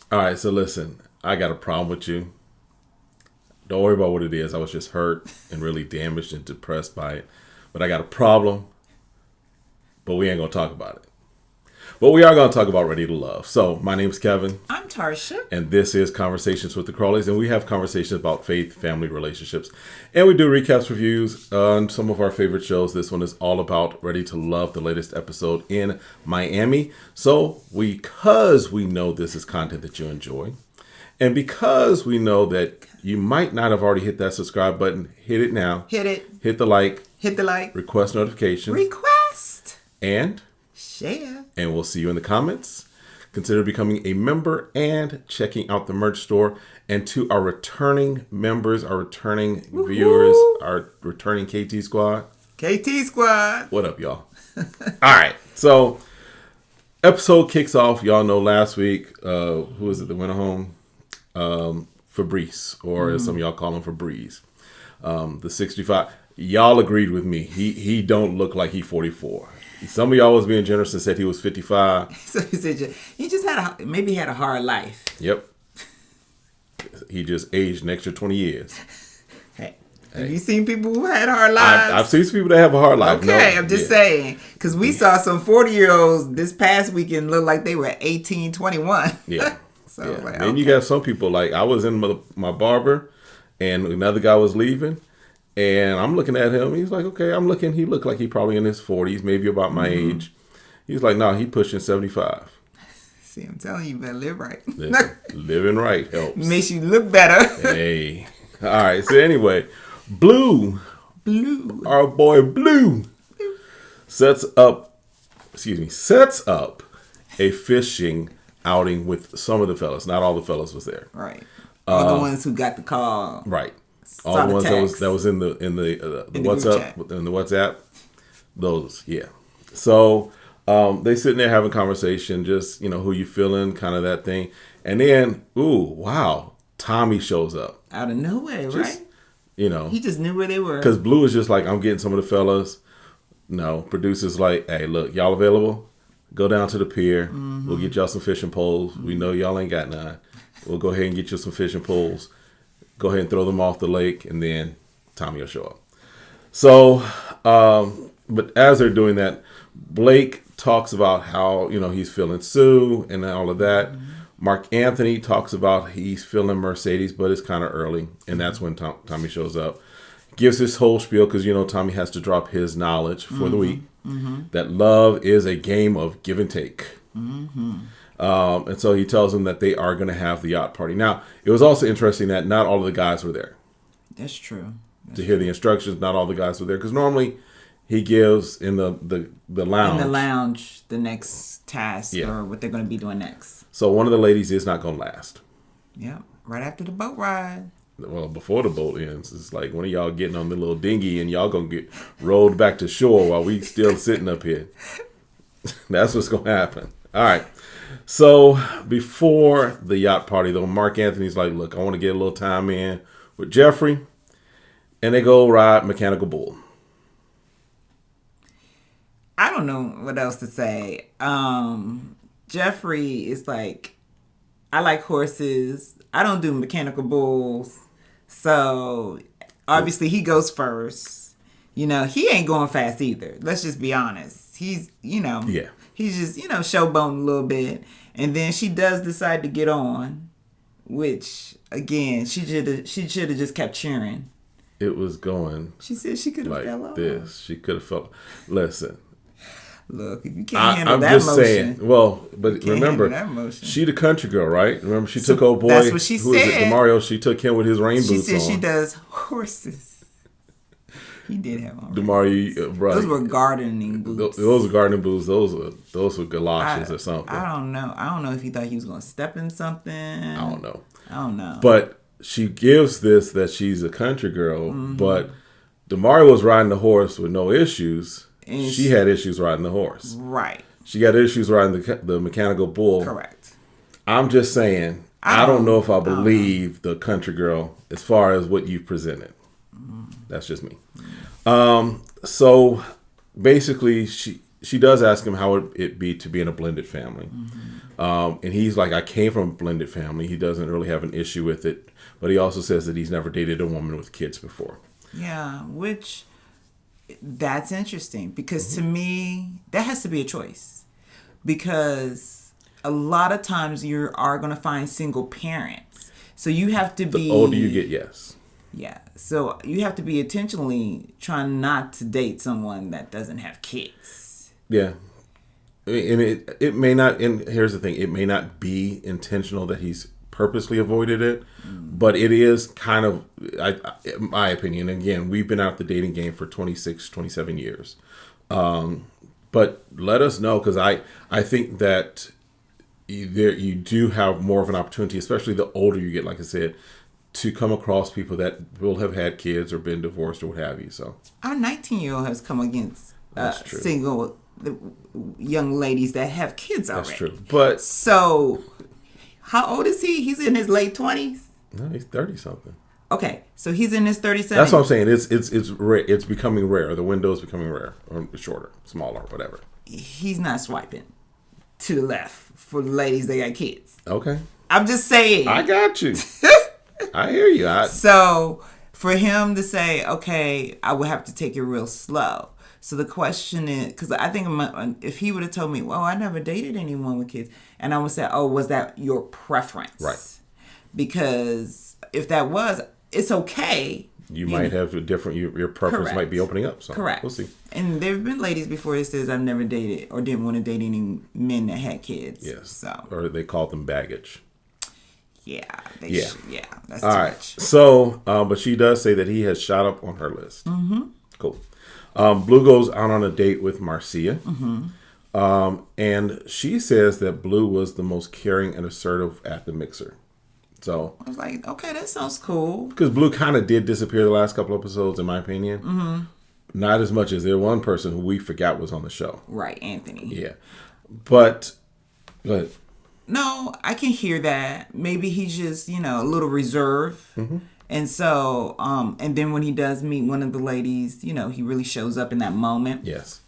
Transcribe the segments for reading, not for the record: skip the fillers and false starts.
All right, so listen, I got a problem with you. Don't worry about what it is. I was just hurt and really damaged and depressed by it. But I got a problem, but we ain't going to talk about it. But we are going to talk about Ready to Love. So my name's Kevin. I'm Tarsha. And this is Conversations with the Crawleys. And we have conversations about faith, family, relationships. And we do recaps, reviews on some of our favorite shows. This one is all about Ready to Love, the latest episode in Miami. So because we know this is content that you enjoy, and because we know that you might not have already hit that subscribe button, hit it now. Hit it. Hit the like. Hit the like. Request notifications. Request. And share. And we'll see you in the comments. Consider becoming a member and checking out the merch store. And to our returning members, our returning viewers, our returning KT squad. KT squad. What up, y'all? All right. So, episode kicks off. Y'all know last week, who is it that went home? Fabrice, or as some of y'all call him, Febreze. The 65. Y'all agreed with me. He don't look like he 44. Some of y'all was being generous and said he was 55. So he said he just had maybe he had a hard life. Yep. He just aged an extra 20 years. Hey. Have you seen people who had hard lives? I've seen some people that have a hard life. Okay, I'm just saying. Because we saw some 40-year-olds this past weekend look like they were 18, 21. Yeah. So yeah. like, Then you got some people, like I was in my barber and another guy was leaving. And I'm looking at him. He's like, okay, he looked like he probably in his 40s, maybe about my age. He's like, no, he pushing 75. See, I'm telling you, you better live right. Living right helps. Makes you look better. Hey. All right. So anyway, Blue. Our boy Blue sets up a fishing outing with some of the fellas. Not all the fellas was there. Right. All the ones who got the call. Right. All the ones that was in the WhatsApp, those, yeah. So they sitting there having conversation, just who you feeling, kind of that thing, and then Tommy shows up out of nowhere, right? He just knew where they were because Blue is just like, I'm getting some of the fellas. No, producer's like, hey, look, y'all available? Go down to the pier. Mm-hmm. We'll get y'all some fishing poles. Mm-hmm. We know y'all ain't got none. We'll go ahead and get you some fishing poles. Go ahead and throw them off the lake, and then Tommy will show up. So, but as they're doing that, Blake talks about how, he's feeling Sue and all of that. Mm-hmm. Mark Anthony talks about he's feeling Mercedes, but it's kind of early, and that's when Tommy shows up. Gives his whole spiel because, Tommy has to drop his knowledge for the week. Mm-hmm. That love is a game of give and take. Mm-hmm. And so he tells them that they are going to have the yacht party. Now, it was also interesting that not all of the guys were there. That's true. To hear the instructions, not all the guys were there. Because normally he gives in the lounge. In the lounge, the next task or what they're going to be doing next. So one of the ladies is not going to last. Yeah, right after the boat ride. Well, before the boat ends, it's like one of y'all getting on the little dinghy and y'all going to get rolled back to shore while we still sitting up here. That's what's going to happen. All right. So before the yacht party, though, Mark Anthony's like, look, I want to get a little time in with Jeffrey. And they go ride Mechanical Bull. I don't know what else to say. Jeffrey is like, I like horses. I don't do Mechanical Bulls. So obviously he goes first. He ain't going fast either. Let's just be honest. He's, Yeah. He's just, showboating a little bit. And then she does decide to get on, which, again, she should have just kept cheering. It was going. She said she could have like fell off. This. She could have fell. Listen. Look, if you can't handle I'm that just motion. Saying. Well, but remember, she the country girl, right? Remember, she took old boy. That's what she said. Who is it, DeMario? She took him with his rain boots on. She said she does horses. He did have on. DeMario, those were gardening boots. Those were gardening boots. Those were galoshes or something. I don't know. I don't know if he thought he was going to step in something. I don't know. But she gives this that she's a country girl, but DeMario was riding the horse with no issues. And she had issues riding the horse. Right. She got issues riding the Mechanical Bull. Correct. I'm just saying, I don't know if I believe the country girl as far as what you presented. That's just me. So basically, she does ask him how would it be to be in a blended family. And he's like, I came from a blended family. He doesn't really have an issue with it. But he also says that he's never dated a woman with kids before. Yeah, which that's interesting because to me, that has to be a choice. Because a lot of times you are going to find single parents. So you have to be... The older you get, yes. Yeah. So you have to be intentionally trying not to date someone that doesn't have kids. Yeah. And it may not, and here's the thing, it may not be intentional that he's purposely avoided it, but it is kind of, in my opinion, again, we've been out the dating game for 26, 27 years. But let us know, because I think that you do have more of an opportunity, especially the older you get, like I said, to come across people that will have had kids or been divorced or what have you. So our 19-year-old has come against true. single young ladies that have kids already. That's true. But so, how old is he? He's in his late 20s? No, he's 30-something. Okay, so he's in his 37. That's what I'm saying. It's rare. It's becoming rare. The window is becoming rare, or shorter, smaller, whatever. He's not swiping to the left for the ladies that got kids. Okay. I'm just saying. I got you. I hear you. So, for him to say, okay, I would have to take it real slow. So the question is, because I think if he would have told me, well, I never dated anyone with kids, and I would say, oh, was that your preference? Right. Because if that was, it's okay. You might have a different, your preference Correct. might be opening up. So Correct. We'll see. And there have been ladies before that says, I've never dated or didn't want to date any men that had kids. Yes. So. Or they call them baggage. Yeah. Yeah. Yeah. That's All too right. much. So, but she does say that he has shot up on her list. Mm-hmm. Cool. Blue goes out on a date with Marcia. Mm-hmm. And she says that Blue was the most caring and assertive at the mixer. So I was like, okay, that sounds cool. Because Blue kind of did disappear the last couple episodes, in my opinion. Mm-hmm. Not as much as there one person who we forgot was on the show. Right, Anthony. Yeah. But, go ahead. No, I can hear that. Maybe he's just, a little reserved. Mm-hmm. And so, and then when he does meet one of the ladies, he really shows up in that moment. Yes.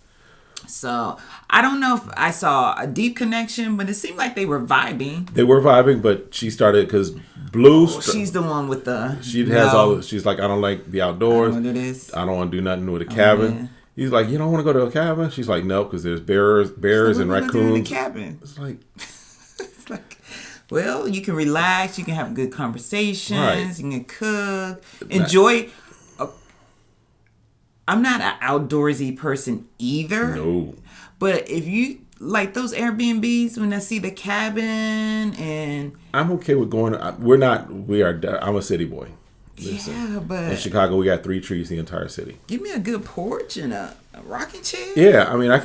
So, I don't know if I saw a deep connection, but it seemed like they were vibing. They were vibing, but she started, because Blue... she's the one with the... She has all... She's like, I don't like the outdoors. I don't want to do this. I don't want to do nothing with a cabin. Yeah. He's like, you don't want to go to a cabin? She's like, no, because there's bears and What raccoons. do in the cabin? It's like... It's like... Well, you can relax. You can have good conversations. Right. You can cook. Enjoy. I'm not an outdoorsy person either. No. But if you like those Airbnbs, when I see the cabin and... I'm okay with going... I'm a city boy. Listen, yeah, but... in Chicago, we got 3 trees in the entire city. Give me a good porch and a rocking chair. Yeah, I mean, I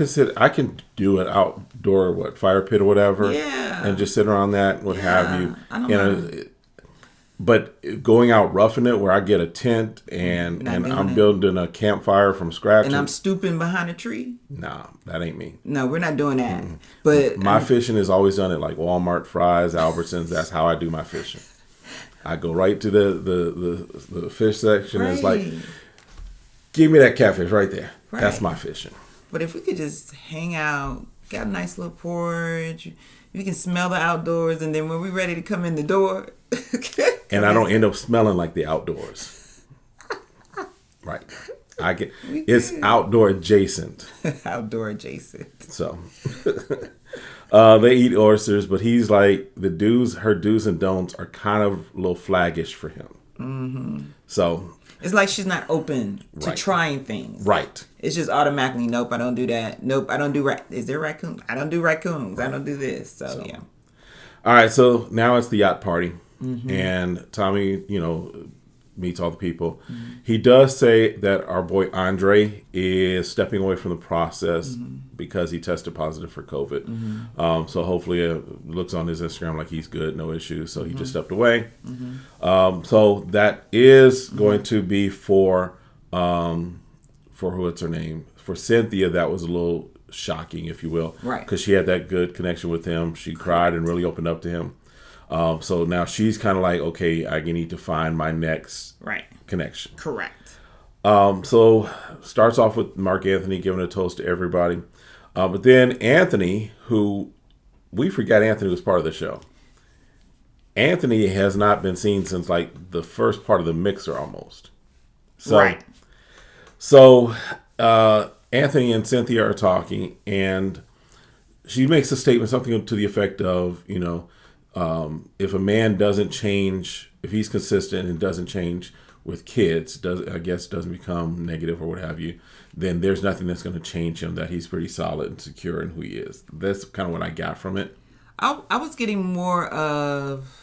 can do an outdoor, fire pit or whatever. Yeah. And just sit around that, what have you. I don't know. But going out roughing it, where I get a tent and I'm building a campfire from scratch. And I'm stooping behind a tree? Nah, that ain't me. No, we're not doing that. Mm-hmm. But my fishing is always done at like Walmart, Fry's, Albertsons. That's how I do my fishing. I go right to the fish section. Right. And it's like, give me that catfish right there. Right. That's my fishing. But if we could just hang out, got a nice little porch, we can smell the outdoors, and then when we're ready to come in the door... and I don't end up smelling like the outdoors. Right. It's outdoor adjacent. Outdoor adjacent. So... they eat oysters, but he's like, her do's and don'ts are kind of a little flaggish for him. Mm-hmm. So it's like she's not open to trying things. Right. It's just automatically, nope, I don't do that. Nope, I don't do is there raccoons? I don't do raccoons. I don't do this. So yeah. All right, so now it's the yacht party, and Tommy, meets all the people. Mm-hmm. He does say that our boy Andre is stepping away from the process because he tested positive for COVID. Mm-hmm. So hopefully it looks on his Instagram like he's good, no issues. So he just stepped away. Mm-hmm. So that is going to be for what's her name? For Cynthia, that was a little shocking, if you will. Right. Because she had that good connection with him. She cried and really opened up to him. So now she's kind of like, okay, I need to find my next connection. Correct. So starts off with Mark Anthony giving a toast to everybody. But then Anthony, who we forgot Anthony was part of the show. Anthony has not been seen since like the first part of the mixer almost. So, right. So Anthony and Cynthia are talking, and she makes a statement, something to the effect of, if a man doesn't change, if he's consistent and doesn't change with kids, doesn't become negative or what have you, then there's nothing that's going to change him, that he's pretty solid and secure in who he is. That's kind of what I got from it. I was getting more of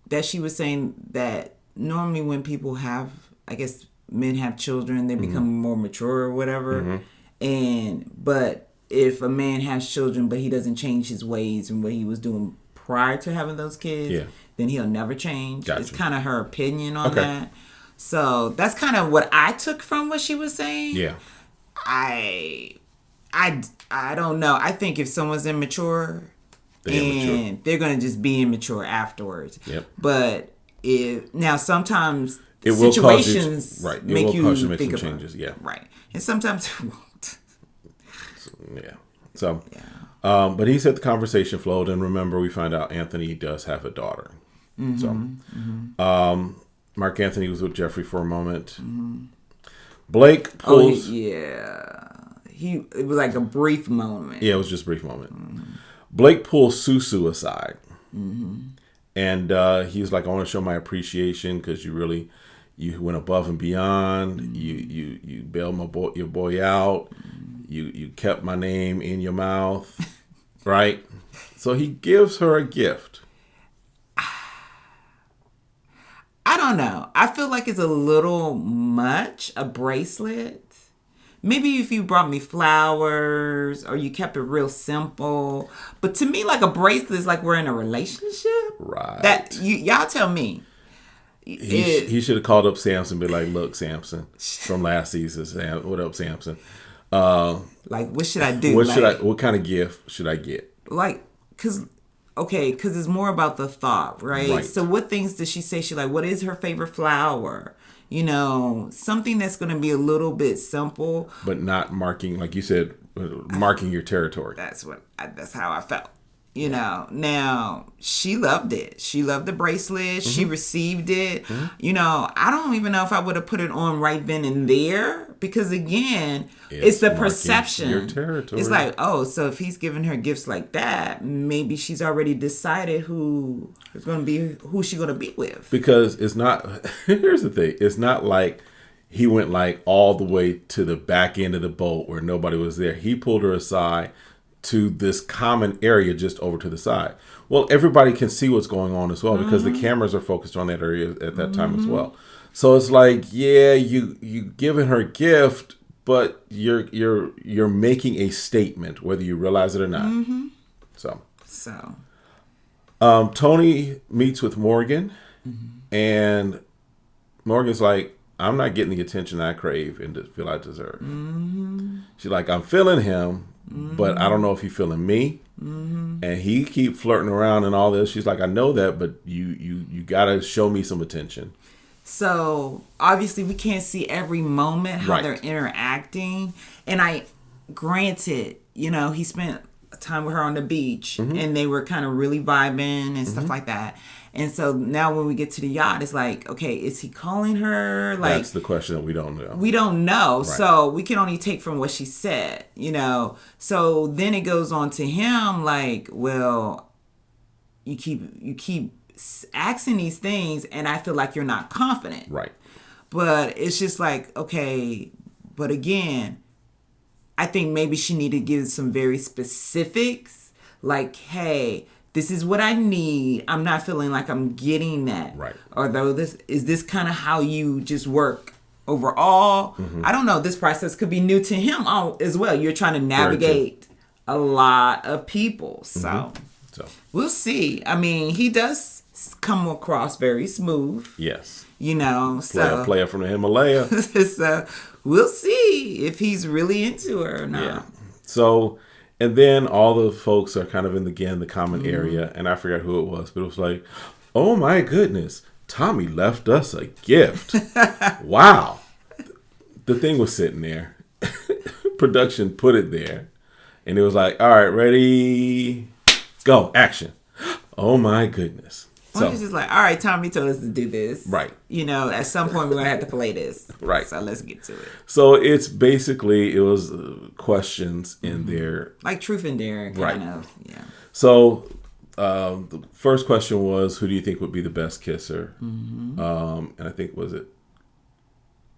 that she was saying that normally when people have, I guess, men have children, they become more mature or whatever. But if a man has children but he doesn't change his ways and what he was doing prior to having those kids, then he'll never change. Gotcha. It's kind of her opinion on that. So that's kind of what I took from what she was saying. Yeah. I don't know. I think if someone's immature, they're going to just be immature afterwards. Yep. But sometimes it situations make you think about changes. Yeah. Right. And sometimes it won't. So, but he said the conversation flowed, and remember, we find out Anthony does have a daughter. Mark Anthony was with Jeffrey for a moment. Blake pulls. It was like a brief moment. Yeah, it was just a brief moment. Blake pulls Susu aside. And he was like, I want to show my appreciation because you went above and beyond. You bailed your boy out. You kept my name in your mouth. Right? So he gives her a gift. I don't know. I feel like it's a little much, a bracelet. Maybe if you brought me flowers or you kept it real simple. But to me, like a bracelet is like we're in a relationship. Right. Y'all tell me. He should have called up Samson and be like, look, Samson, from last season. What up, Samson? Like, what should I do? What kind of gift should I get? Like, because it's more about the thought, right? So what things does she say? What is her favorite flower? Something that's going to be a little bit simple. But not marking, like you said, marking your territory. That's how I felt. Now she loved it. She loved the bracelet. She received it. I don't even know if I would have put it on right then and there because again, it's the perception. Your territory. It's like, so if he's giving her gifts like that, maybe she's already decided who she's going to be with. Because it's not. Here's the thing. It's not like he went like all the way to the back end of the boat where nobody was there. He pulled her aside to this common area just over to the side. Well, everybody can see what's going on as well because the cameras are focused on that area at that time as well. So it's like, you giving her a gift, but you're making a statement whether you realize it or not. So Tony meets with Morgan, and Morgan's like, I'm not getting the attention I crave and feel I deserve. She's like, I'm feeling him, but I don't know if he's feeling me. And he keep flirting around and all this. She's like, I know that, but you got to show me some attention. So obviously we can't see every moment how they're interacting. And granted, he spent time with her on the beach and they were kind of really vibing and stuff like that. And so now when we get to the yacht, it's like, okay, is he calling her? Like, that's the question that we don't know. We don't know. Right. So we can only take from what she said, So then it goes on to him like, well, you keep asking these things and I feel like you're not confident. Right. But it's just like, okay, but again, I think maybe she needed to give some very specifics like, hey, this is what I need. I'm not feeling like I'm getting that. Right. Although is this kind of how you just work overall? I don't know. This process could be new to him as well. You're trying to navigate a lot of people. So we'll see. I mean, he does come across very smooth. Yes. Player from the Himalaya. So we'll see if he's really into her or not. Yeah. So, and then all the folks are kind of in the common area, and I forgot who it was, but it was like, oh my goodness, Tommy left us a gift. Wow. The thing was sitting there. Production put it there. And it was like, all right, ready, go, action. Oh my goodness. Well, it's just like, all right, Tommy told us to do this. Right. You know, at some point we're going to have to play this. Right. So let's get to it. So it's basically, it was questions in there. Like truth and dare, kind of. Yeah. So the first question was, who do you think would be the best kisser? And I think, was it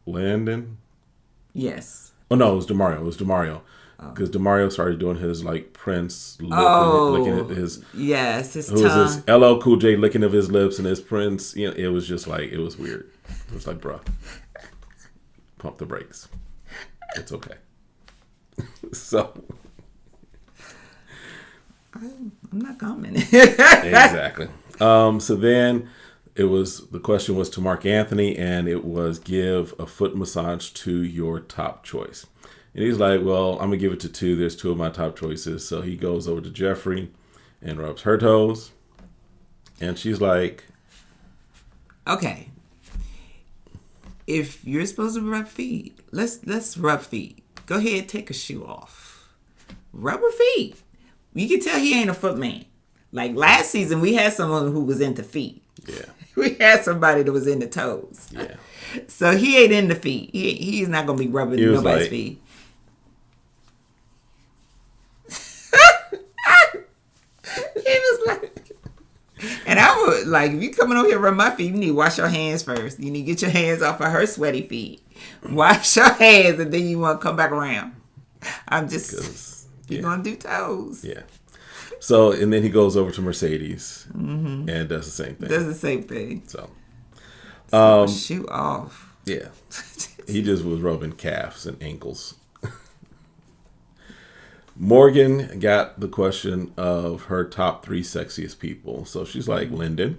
Landon? Yes. Oh, no, it was DeMario. It was DeMario. Because DeMario started doing his, like, Prince lip, licking at his... Yes, his it tongue. was his LL Cool J licking of his lips and his Prince. You know, it was just like, it was weird. It was like, bruh, pump the brakes. It's okay. So... I'm not commenting. Exactly. So then the question was to Mark Anthony, and it was give a foot massage to your top choice. And he's like, well, I'm going to give it to two. There's two of my top choices. So he goes over to Jeffrey and rubs her toes. And she's like, okay. If you're supposed to rub feet, let's rub feet. Go ahead, take a shoe off. Rub her feet. You can tell he ain't a foot man. Like last season, we had someone who was into feet. Yeah. We had somebody that was into toes. Yeah. So he ain't into feet. He's not going to be rubbing nobody's feet. He was like, and I would like, if you coming over here rub my feet, you need to wash your hands first. You need to get your hands off of her sweaty feet. Wash your hands, and then you want to come back around. I'm just, you're going to do toes. Yeah. So, and then he goes over to Mercedes and does the same thing. Does the same thing. So shoe off. Yeah. He just was rubbing calves and ankles. Morgan got the question of her top 3 sexiest people. So she's like, Lyndon.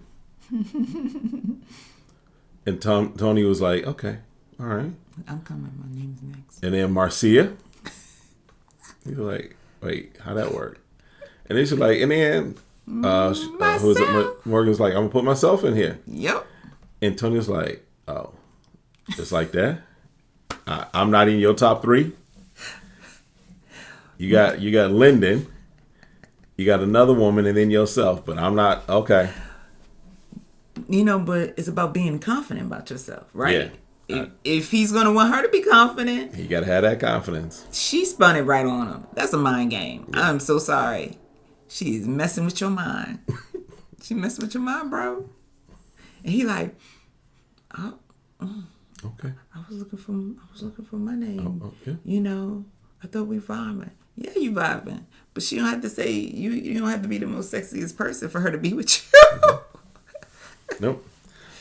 And Tony was like, okay, all right. I'm coming. My name's next. And then Marcia. He was like, wait, how'd that work? And then she's like, and then Morgan's like, I'm going to put myself in here. Yep. And Tony was like, oh, just like that? I'm not in your top 3? You got Lyndon, you got another woman, and then yourself, but I'm not. Okay. You know, but it's about being confident about yourself, right? Yeah. If he's going to want her to be confident, you got to have that confidence. She spun it right on him. That's a mind game. Yeah. I'm so sorry. She's messing with your mind. She messing with your mind, bro. And he like, oh, okay. I was looking for my name. Yeah. You know, I thought we vibing. Yeah, you vibing. But she don't have to say, you don't have to be the most sexiest person for her to be with you. Nope.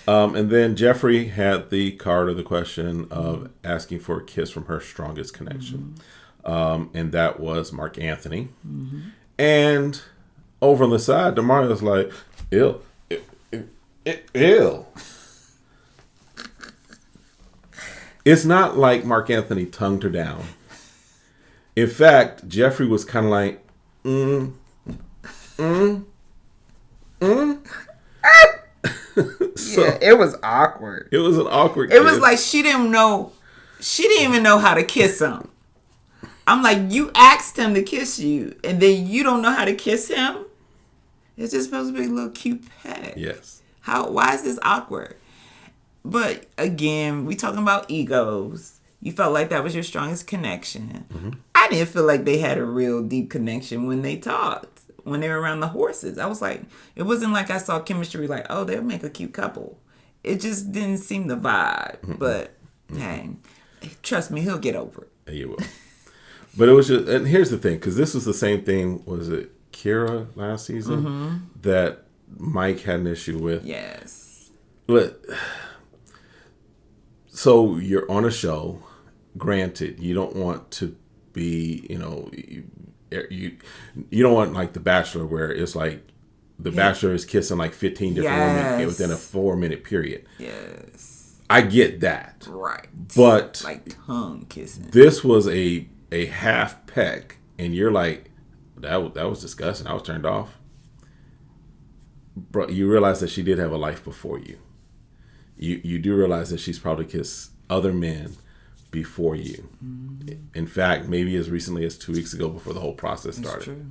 And then Jeffrey had the card of the question of asking for a kiss from her strongest connection. And that was Mark Anthony. And over on the side, DeMario's like, ew. It's not like Mark Anthony tongued her down. In fact, Jeffrey was kind of like, So, yeah, it was awkward. It was an awkward kiss. It was like she didn't even know how to kiss him. I'm like, you asked him to kiss you, and then you don't know how to kiss him? It's just supposed to be a little cute pet. Yes. Why is this awkward? But again, we talking about egos. You felt like that was your strongest connection. I didn't feel like they had a real deep connection when they talked, when they were around the horses. I was like, it wasn't like I saw chemistry like, oh, they'll make a cute couple. It just didn't seem the vibe. But, hey, trust me, he'll get over it. Yeah, you will. But it was just, and here's the thing, because this was the same thing, was it Kira last season, that Mike had an issue with? Yes. But, so you're on a show. Granted, you don't want to be, you don't want like The Bachelor where it's like the Bachelor is kissing like 15 different women within a 4-minute period. Yes. I get that. Right. But like tongue kissing. This was a half peck, and you're like, that was disgusting. I was turned off. Bro, you realize that she did have a life before you. You do realize that she's probably kissed other men before you. In fact, maybe as recently as 2 weeks ago before the whole process started. That's true.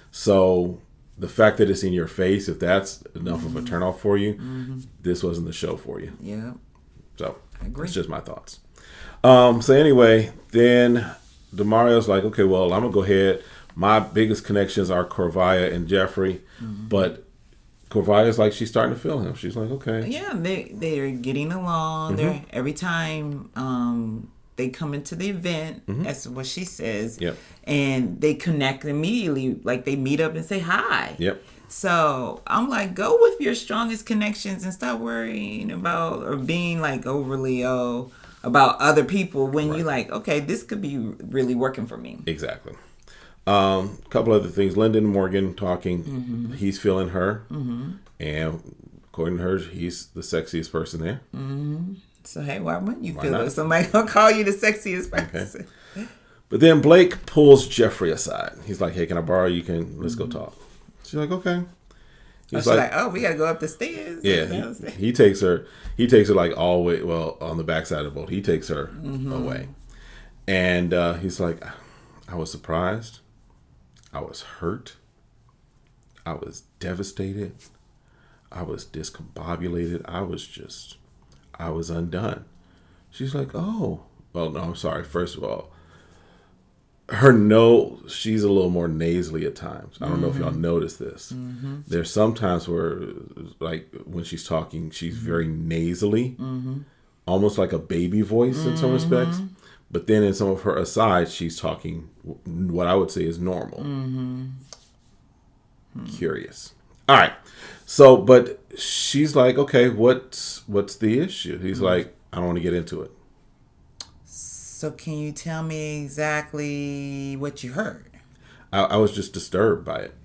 So the fact that it's in your face, if that's enough of a turnoff for you, this wasn't the show for you. Yeah. So I agree. that's just my thoughts. So anyway, then DeMario's like, okay, well, I'm going to go ahead. My biggest connections are Corvaya and Jeffrey, but Corvaya's like, she's starting to feel him. She's like, okay. Yeah, they're getting along. They're every time they come into the event, that's what she says. Yep. And they connect immediately, like they meet up and say hi. Yep. So I'm like, go with your strongest connections and stop worrying about or being like overly about other people when you like, okay, this could be really working for me. Exactly. Couple other things. Lyndon Morgan talking. He's feeling her, and according to her, he's the sexiest person there. So hey, why wouldn't you feel it? Somebody gonna call you the sexiest person. Okay. But then Blake pulls Jeffrey aside. He's like, "Hey, can I borrow you? Let's go talk." She's like, "Okay." She's like, "Oh, we gotta go up the stairs." Yeah, he takes her. He takes her like all the way. Well, on the backside of the boat, he takes her away, and he's like, "I was surprised. I was hurt. I was devastated. I was discombobulated. I was undone." She's like, "Oh, well, no, I'm sorry. First of all, she's a little more nasally at times. I don't know if y'all noticed this. There's some times where, like, when she's talking, she's very nasally, almost like a baby voice in some respects. But then in some of her asides, she's talking what I would say is normal. Curious. All right. So, but she's like, okay, what's the issue? He's like, I don't want to get into it. So can you tell me exactly what you heard? I was just disturbed by it.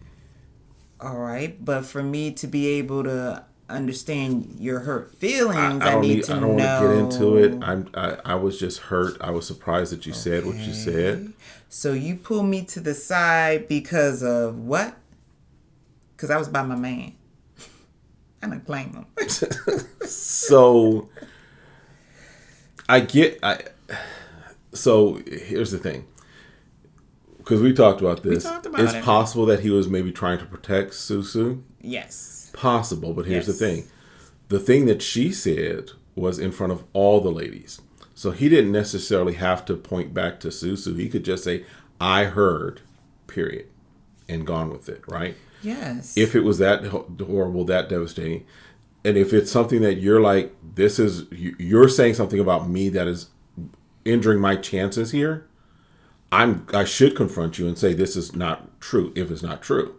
All right. But for me to be able to understand your hurt feelings, I I don't want to get into it. I was just hurt. I was surprised that you said what you said. So you pulled me to the side because of what? Because I was by my man. I didn't claim him. So so here's the thing. Because we talked about this. It's possible that he was maybe trying to protect Susu. Yes. Possible, but here's the thing. The thing that she said was in front of all the ladies. So he didn't necessarily have to point back to Susu. He could just say, I heard, period, and gone with it, right? Yes. If it was that horrible, that devastating, and if it's something that you're like, you're saying something about me that is injuring my chances here, I should confront you and say this is not true if it's not true.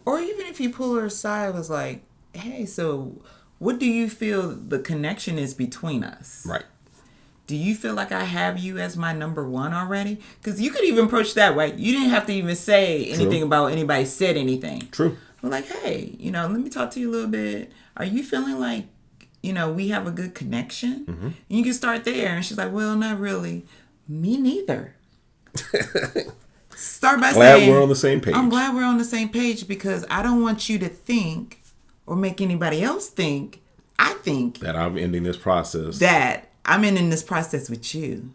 Or even if you pull her aside, was like, hey, so what do you feel the connection is between us? Right. Do you feel like I have you as my number one already? Because you could even approach that way. You didn't have to even say anything about anybody said anything. True. I'm like, hey, let me talk to you a little bit. Are you feeling like, we have a good connection? Mm-hmm. And you can start there. And she's like, well, not really. Me neither. Start by saying, we're on the same page. I'm glad we're on the same page because I don't want you to think or make anybody else think, I think that I'm ending this process. That I'm ending this process with you.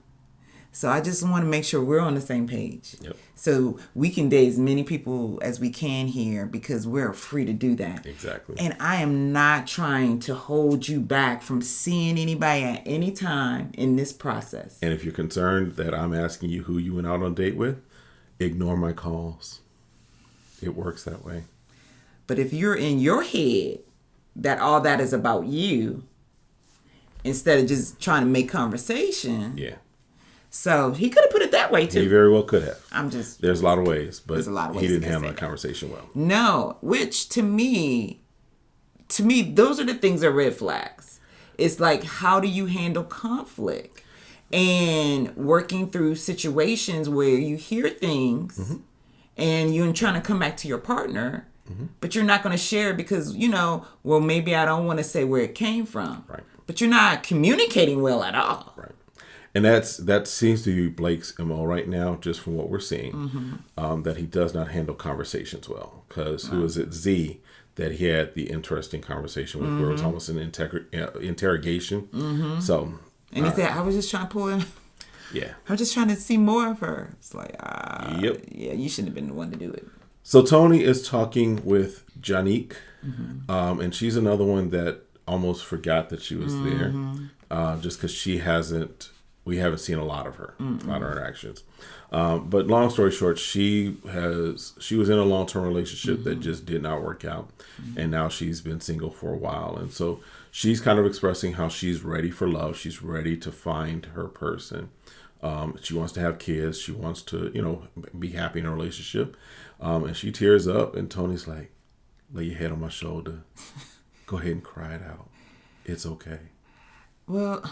So I just want to make sure we're on the same page. Yep. So we can date as many people as we can here because we're free to do that. Exactly. And I am not trying to hold you back from seeing anybody at any time in this process. And if you're concerned that I'm asking you who you went out on a date with, ignore my calls. It works that way. But if you're in your head that all that is about you, instead of just trying to make conversation. Yeah. So he could have put it that way too. He very well could have. There's a lot of ways, but he didn't handle that conversation well. No, which to me, those are the things that are red flags. It's like, how do you handle conflict and working through situations where you hear things and you're trying to come back to your partner, but you're not going to share because, well, maybe I don't want to say where it came from. Right. But you're not communicating well at all. Right. And that seems to be Blake's MO right now, just from what we're seeing, that he does not handle conversations well. Because who was it, Z, that he had the interesting conversation with, where it was almost an interrogation. So, and he said, I was just trying to pull him. Yeah. I'm just trying to see more of her. It's like, Yep. yeah, you shouldn't have been the one to do it. So Tony is talking with Janique, and she's another one that almost forgot that she was there, just because we haven't seen a lot of her, a lot of her interactions. But long story short, she was in a long-term relationship that just did not work out, and now she's been single for a while, and so she's kind of expressing how she's ready for love. She's ready to find her person. She wants to have kids. She wants to, be happy in a relationship. And she tears up, and Tony's like, lay your head on my shoulder. Go ahead and cry it out. It's okay. Well,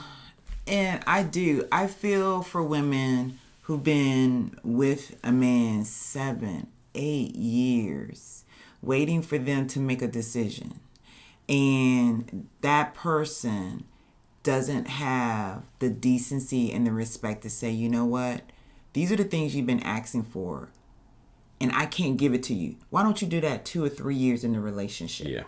and I feel for women who've been with a man 7, 8 years, waiting for them to make a decision. And that person doesn't have the decency and the respect to say, you know what? These are the things you've been asking for, and I can't give it to you. Why don't you do that 2 or 3 years in the relationship? Yeah.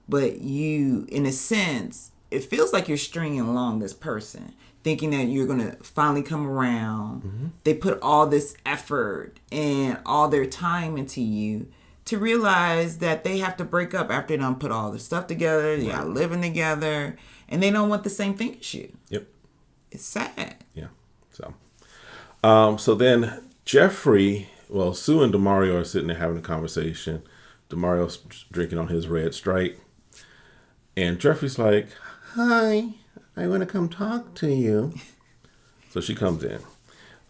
But you, in a sense, it feels like you're stringing along this person, thinking that you're going to finally come around. They put all this effort and all their time into you to realize that they have to break up after they done put all the stuff together, they are living together, and they don't want the same thing as you. Yep. It's sad. Yeah. So then Jeffrey, Sue and DeMario are sitting there having a conversation. DeMario's drinking on his red stripe. And Jeffrey's like, hi, I want to come talk to you. So she comes in.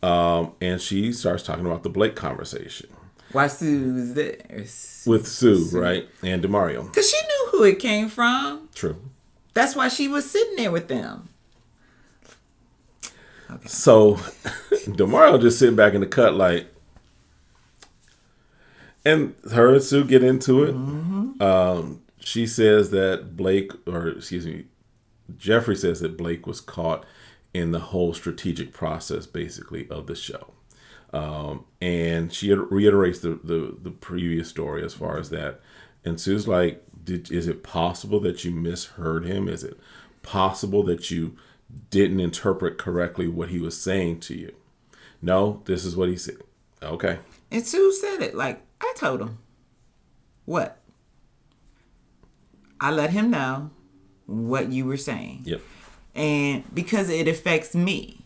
And she starts talking about the Blake conversation. Why Sue's there? With Sue, right? And DeMario. Because she knew who it came from. True. That's why she was sitting there with them. Okay. So DeMario just sitting back in the cut like, and her and Sue get into it. She says that Jeffrey says that Blake was caught in the whole strategic process, basically, of the show. And she reiterates the previous story as far as that. And Sue's like, is it possible that you misheard him? Is it possible that you didn't interpret correctly what he was saying to you? No, this is what he said. Okay. And Sue said it like, I told him. What? I let him know what you were saying. Yep. And because it affects me.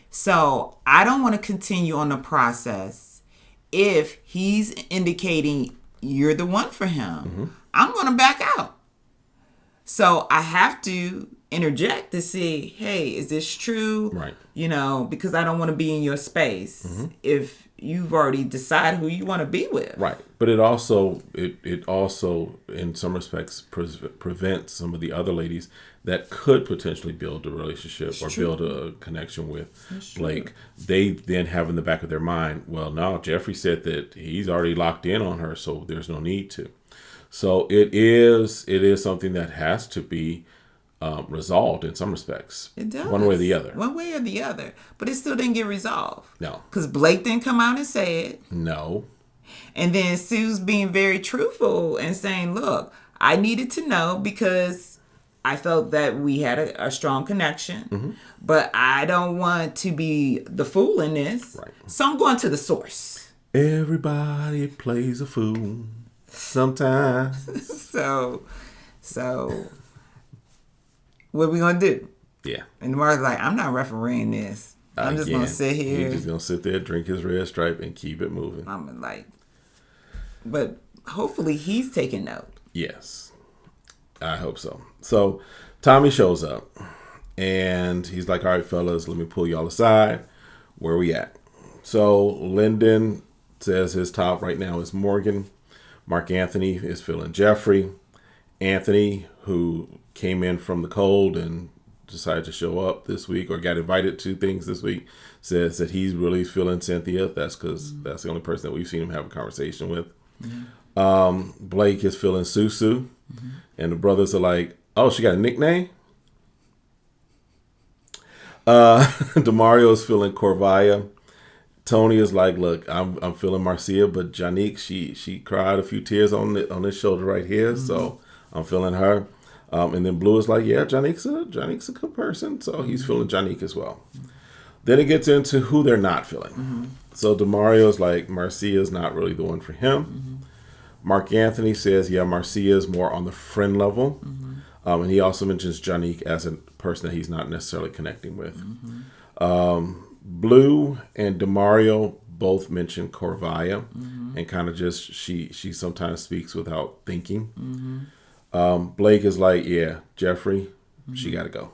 So I don't want to continue on the process if he's indicating you're the one for him. I'm going to back out. So I have to interject to see, hey, is this true? Right. Because I don't want to be in your space if you've already decided who you want to be with. Right. But it also in some respects prevents some of the other ladies that could potentially build a relationship or build a connection with Blake. They then have in the back of their mind, well, no, Jeffrey said that he's already locked in on her, so there's no need to. So it is something that has to be resolved in some respects. It does. One way or the other. One way or the other. But it still didn't get resolved. No. Because Blake didn't come out and say it. No. And then Sue's being very truthful and saying, look, I needed to know because I felt that we had a strong connection. But I don't want to be the fool in this. Right. So I'm going to the source. Everybody plays a fool sometimes. So what are we going to do? Yeah. And Mark's like, I'm not refereeing this. I'm just going to sit here. He's just going to sit there, drink his red stripe, and keep it moving. I'm like, but hopefully he's taking note. Yes. I hope so. So Tommy shows up, and he's like, all right, fellas, let me pull y'all aside. Where we at? So Lyndon says his top right now is Morgan. Mark Anthony is feeling Jeffrey. Anthony, who came in from the cold and decided to show up this week or got invited to things this week, says that he's really feeling Cynthia. That's because that's the only person that we've seen him have a conversation with. Blake is feeling Susu. And the brothers are like, oh, she got a nickname? DeMario is feeling Corvaya. Tony is like, look, I'm feeling Marcia, but Janique, she cried a few tears on this shoulder right here, so I'm feeling her. And then Blue is like, yeah, Janique's a good person, so he's feeling Janique as well. Then it gets into who they're not feeling. So DeMario's like, Marcia's not really the one for him. Mark Anthony says, yeah, Marcia is more on the friend level. And he also mentions Janique as a person that he's not necessarily connecting with. Blue and DeMario both mention Corvaya, and kind of just she sometimes speaks without thinking. Blake is like, yeah, Jeffrey, she got to go.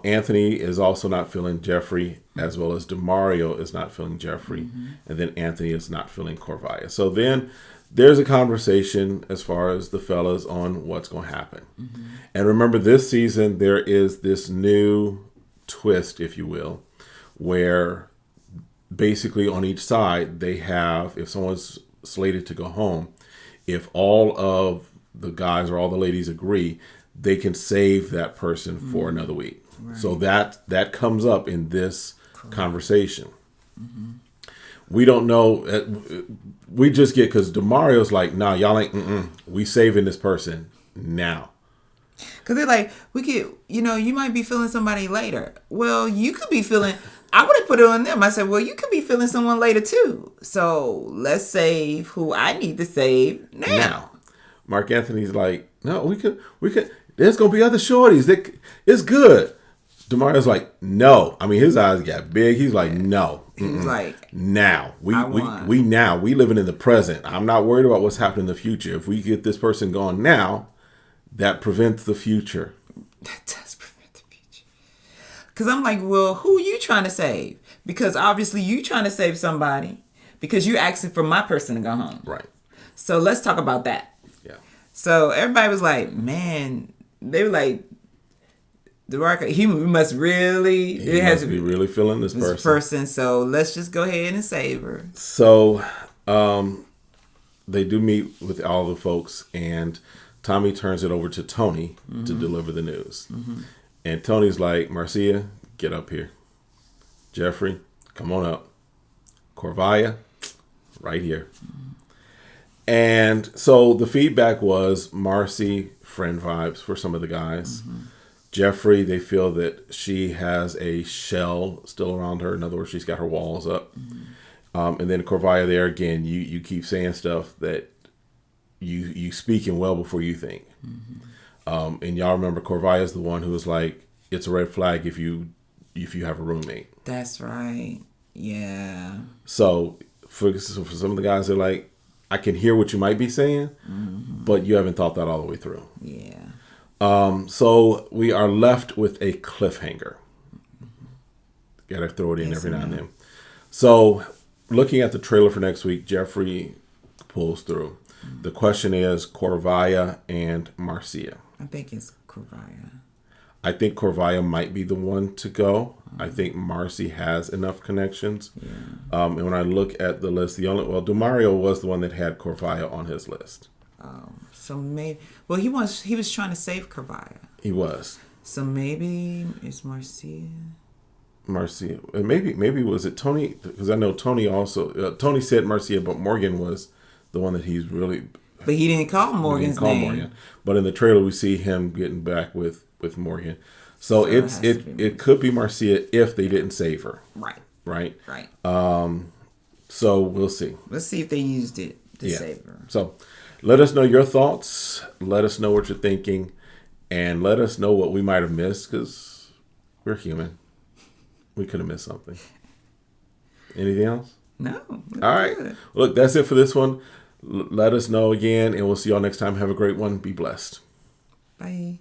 Anthony is also not feeling Jeffrey, as well as DeMario is not feeling Jeffrey, and then Anthony is not feeling Corvaya. So then there's a conversation as far as the fellas on what's going to happen. And remember, this season there is this new twist, if you will, where basically on each side they have, if someone's slated to go home, if all of the guys or all the ladies agree, they can save that person for another week. Right. So that comes up in this conversation. We don't know. We just get, because DeMario's like, nah, y'all ain't, we saving this person now. Because they're like, you might be feeling somebody later. Well, you could be feeling, I would have put it on them. I said, well, you could be feeling someone later too. So let's save who I need to save now. Mark Anthony's like, no, we could, there's going to be other shorties. It's good. DeMario's like, no. I mean, his eyes got big. He's like, no. He's like, now. We living in the present. I'm not worried about what's happening in the future. If we get this person gone now, that prevents the future. That does prevent the future. Because I'm like, well, who are you trying to save? Because obviously you trying to save somebody because you're asking for my person to go home. Right. So let's talk about that. Yeah. So everybody was like, man, they were like, he must really, he has to be really feeling this person. So let's just go ahead and save her. So they do meet with all the folks, and Tommy turns it over to Tony to deliver the news. And Tony's like, Marcia, get up here. Jeffrey, come on up. Corvaya, right here. And so the feedback was Marcy, friend vibes for some of the guys. Jeffrey, they feel that she has a shell still around her. In other words, she's got her walls up. And then Corvaya, there again, you keep saying stuff that you speaking well before you think. And y'all remember Corvaya is the one who was like, it's a red flag if you have a roommate. That's right. Yeah. So for some of the guys, they're like, I can hear what you might be saying, but you haven't thought that all the way through. Yeah. So we are left with a cliffhanger. Gotta throw it in every now and then. So looking at the trailer for next week, Jeffrey pulls through. The question is Corvaya and Marcia. I think it's Corvaya. I think Corvaya might be the one to go. I think Marcy has enough connections. Yeah. And when I look at the list, DeMario was the one that had Corvaya on his list. Oh, so maybe. Well, he was trying to save Corvaya. He was. So maybe it's Marcia. Marcia, and maybe was it Tony? Because I know Tony also. Tony said Marcia, but Morgan was the one that he's really. But he didn't call Morgan's name. Morgan. But in the trailer, we see him getting back with Morgan. So it could be Marcia if they didn't save her. Right. So we'll see. Let's see if they used it to save her. So let us know your thoughts. Let us know what you're thinking. And let us know what we might have missed, because we're human. We could have missed something. Anything else? No. All right. Well, look, that's it for this one. Let us know again, and we'll see y'all next time. Have a great one. Be blessed. Bye.